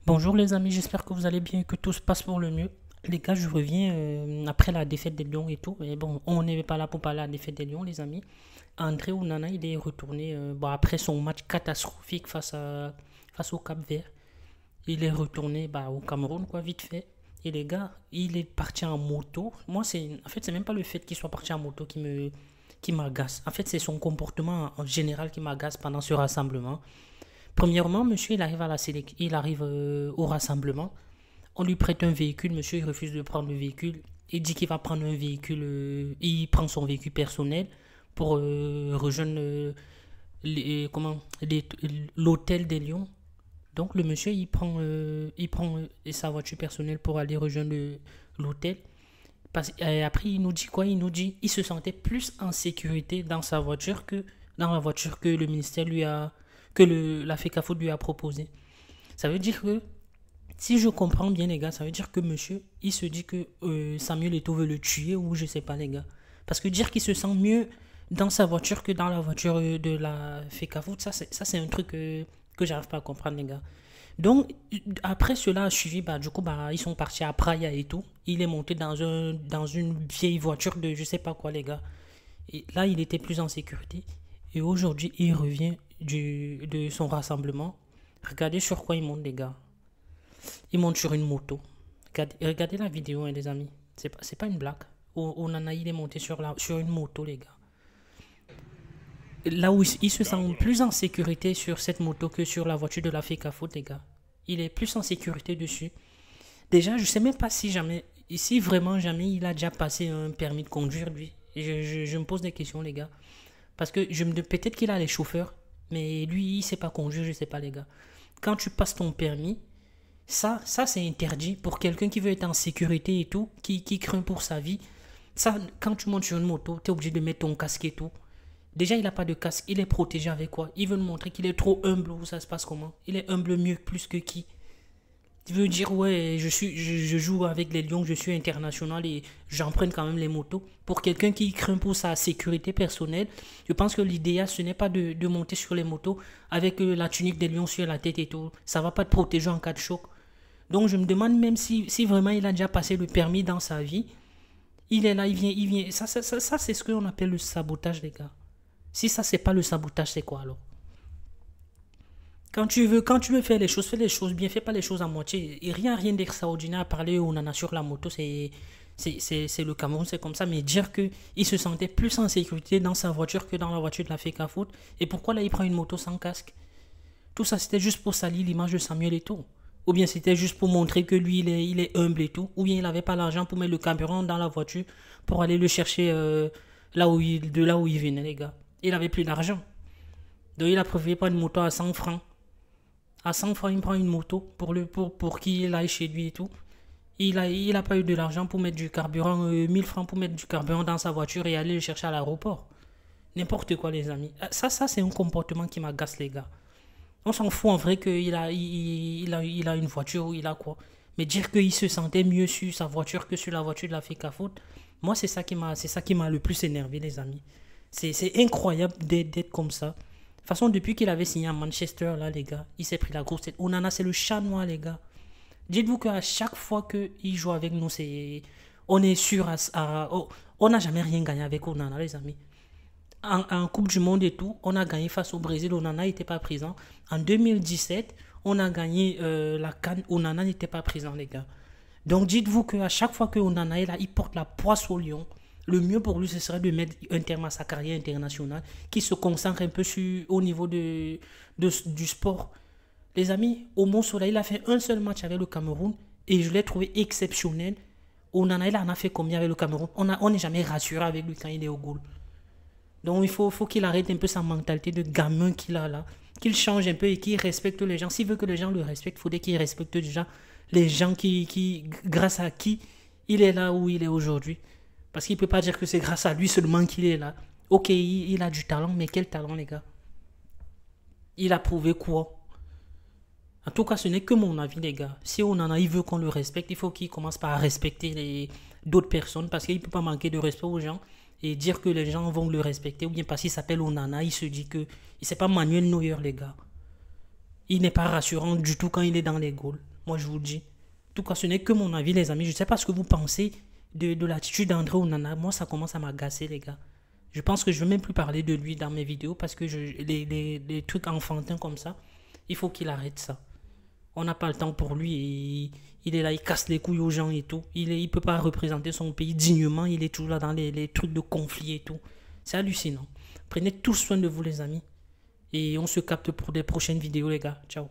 Bonjour les amis, j'espère que vous allez bien et que tout se passe pour le mieux. Les gars, je reviens après la défaite des Lions et tout. Mais bon, on n'est pas là pour parler de la défaite des Lions, les amis. André Onana, il est retourné après son match catastrophique face au Cap-Vert. Il est retourné au Cameroun, quoi, vite fait. Et les gars, il est parti en moto. Moi, en fait, c'est même pas le fait qu'il soit parti en moto qui m'agace. En fait, c'est son comportement en général qui m'agace pendant ce rassemblement. Premièrement, monsieur, il arrive à la sélection, il arrive au rassemblement. On lui prête un véhicule, monsieur, il refuse de prendre le véhicule. Il dit qu'il va prendre un véhicule, il prend son véhicule personnel pour rejoindre l'hôtel des Lions. Donc le monsieur, il prend sa voiture personnelle pour aller rejoindre l'hôtel. Après, il nous dit quoi? Il nous dit il se sentait plus en sécurité dans sa voiture que dans la voiture que le ministère lui a, la FECAFO lui a proposé. Ça veut dire que, si je comprends bien les gars, ça veut dire que monsieur, il se dit que Samuel Eto'o veut le tuer ou je sais pas les gars. Parce que dire qu'il se sent mieux dans sa voiture que dans la voiture de la FECAFO, ça c'est un truc que j'arrive pas à comprendre les gars. Donc, après cela a suivi, du coup, ils sont partis à Praia et tout. Il est monté dans une vieille voiture de je sais pas quoi, les gars. Et là, il était plus en sécurité. Et aujourd'hui, il revient de son rassemblement. Regardez sur quoi il monte, les gars. Il monte sur une moto. Regardez la vidéo, hein, les amis. C'est pas une blague. Onana, il est monté sur une moto, les gars. Là où il se sent plus en sécurité sur cette moto que sur la voiture de la FECAFO, les gars. Il est plus en sécurité dessus. Déjà, je sais même pas si jamais, si vraiment jamais il a déjà passé un permis de conduire, lui. Je me pose des questions, les gars. Parce que peut-être qu'il a les chauffeurs, mais lui, il sait pas conduire, je sais pas, les gars. Quand tu passes ton permis, ça c'est interdit pour quelqu'un qui veut être en sécurité et tout, qui craint pour sa vie. Ça, quand tu montes sur une moto, tu es obligé de mettre ton casque et tout. Déjà, il n'a pas de casque, il est protégé avec quoi? Il veut nous montrer qu'il est trop humble ou ça se passe comment? Il est humble mieux plus que qui? Il veut dire, ouais, je joue avec les Lions, je suis international et j'emprunte quand même les motos. Pour quelqu'un qui craint pour sa sécurité personnelle, je pense que l'idéal, ce n'est pas de monter sur les motos avec la tunique des Lions sur la tête et tout. Ça va pas te protéger en cas de choc. Donc je me demande même si vraiment il a déjà passé le permis dans sa vie. Il est là, il vient. Ça c'est ce qu'on appelle le sabotage, les gars. Si ça, c'est pas le sabotage, c'est quoi alors? Quand tu veux faire les choses, fais les choses bien, fais pas les choses à moitié. Et rien d'extraordinaire à parler, on en a sur la moto, c'est le Cameroun, c'est comme ça. Mais dire que il se sentait plus en sécurité dans sa voiture que dans la voiture de la FECAFOOT. Et pourquoi là, il prend une moto sans casque? Tout ça, c'était juste pour salir l'image de Samuel Eto'o. Ou bien c'était juste pour montrer que lui, il est humble et tout. Ou bien il n'avait pas l'argent pour mettre le carburant dans la voiture pour aller le chercher de là où il venait, les gars. Il avait plus d'argent. Donc il a préféré prendre une moto à 100 francs. À 100 francs, il prend une moto pour qu'il aille chez lui et tout. Il a pas eu de l'argent pour mettre du carburant, 1000 francs pour mettre du carburant dans sa voiture et aller le chercher à l'aéroport. N'importe quoi, les amis. Ça c'est un comportement qui m'agace, les gars. On s'en fout en vrai qu'il a une voiture ou il a quoi. Mais dire qu'il se sentait mieux sur sa voiture que sur la voiture de la FECAFOOT, moi c'est ça qui m'a le plus énervé, les amis. C'est incroyable d'être comme ça. De toute façon, depuis qu'il avait signé à Manchester, là, les gars, il s'est pris la grosse tête. Onana, c'est le chat noir, les gars. Dites-vous qu'à chaque fois qu'il joue avec nous, on est sûr oh, on n'a jamais rien gagné avec Onana, les amis. En Coupe du Monde et tout, on a gagné face au Brésil, Onana n'était pas présent. En 2017, on a gagné la CAN, Onana n'était pas présent, les gars. Donc dites-vous qu'à chaque fois que Onana est là, il porte la poisse au lion. Le mieux pour lui, ce serait de mettre un terme à sa carrière internationale, qui se concentre un peu au niveau du sport. Les amis, Omo Sola, il a fait un seul match avec le Cameroun et je l'ai trouvé exceptionnel. Onana, il en a fait combien avec le Cameroun? On n'est jamais rassuré avec lui quand il est au goal. Donc il faut qu'il arrête un peu sa mentalité de gamin qu'il a là, qu'il change un peu et qu'il respecte les gens. S'il veut que les gens le respectent, il faudrait qu'il respecte déjà les gens grâce à qui il est là où il est aujourd'hui. Parce qu'il ne peut pas dire que c'est grâce à lui seulement qu'il est là. Ok, il a du talent, mais quel talent, les gars? Il a prouvé quoi? En tout cas, ce n'est que mon avis, les gars. Si Onana, il veut qu'on le respecte, il faut qu'il commence par respecter d'autres personnes parce qu'il ne peut pas manquer de respect aux gens et dire que les gens vont le respecter ou bien parce qu'il s'appelle Onana, il se dit que c'est pas Manuel Neuer, les gars. Il n'est pas rassurant du tout quand il est dans les goals. Moi, je vous le dis. En tout cas, ce n'est que mon avis, les amis. Je ne sais pas ce que vous pensez de l'attitude d'André Onana. Moi, ça commence à m'agacer, les gars. Je pense que je ne vais même plus parler de lui dans mes vidéos parce que les trucs enfantins comme ça, il faut qu'il arrête ça. On n'a pas le temps pour lui et il est là, il casse les couilles aux gens et tout. Il peut pas représenter son pays dignement, il est toujours là dans les trucs de conflit et tout. C'est hallucinant. Prenez tous soin de vous les amis. Et on se capte pour des prochaines vidéos les gars. Ciao.